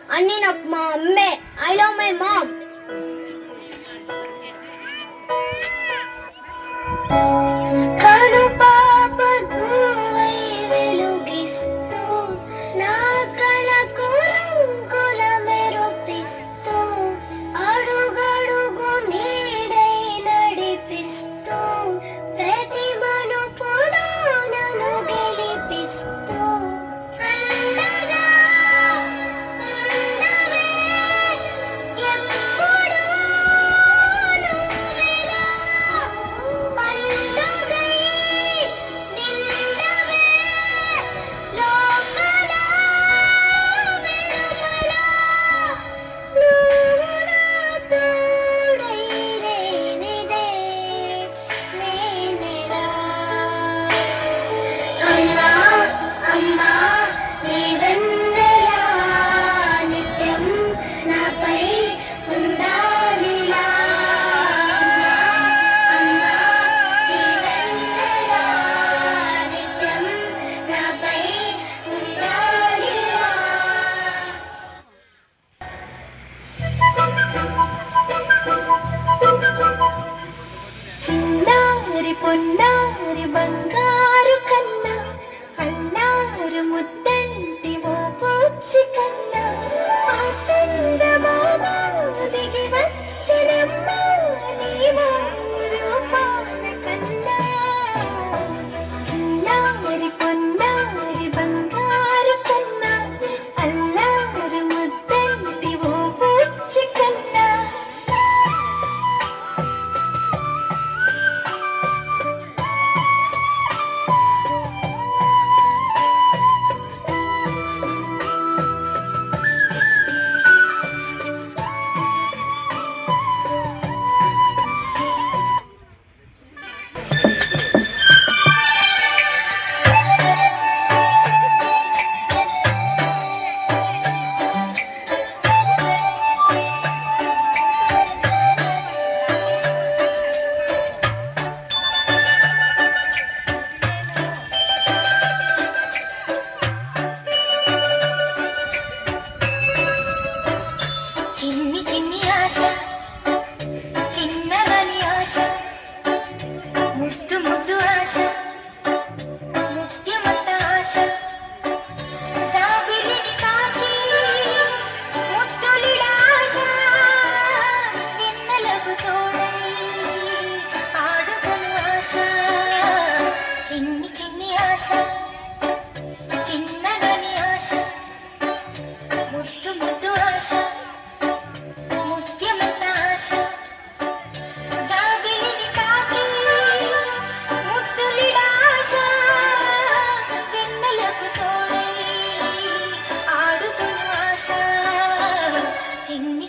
అన్ని నాకు మా అమ్మే. I love my mom. పొన్నారి బంగారు కన్నా అల్లారు ముద్దంటి ఓ పూచి కన్నా ఆ చందమామ దిగి వచ్చినమ్మ నీ రూపాల కన్నా చిన్నారి పొన్నారి బంగారు కన్నా అల్లారు ముద్దంటి ఓ పూచి కన్నా చిన్ని చిన్ని ఆశ చిన్నదని ఆశ ముద్దు ముద్దు ఆశ ముత్యమంత ఆశ జాబిలిని తాకి ముద్దులిడ ఆశ నిన్నలకు తోడై ఆడుకొను ఆశ చిన్ని చిన్ని ఆశ చిన్నదని ఆశ ముద్దు ముద్దు ఆశ చిన్ని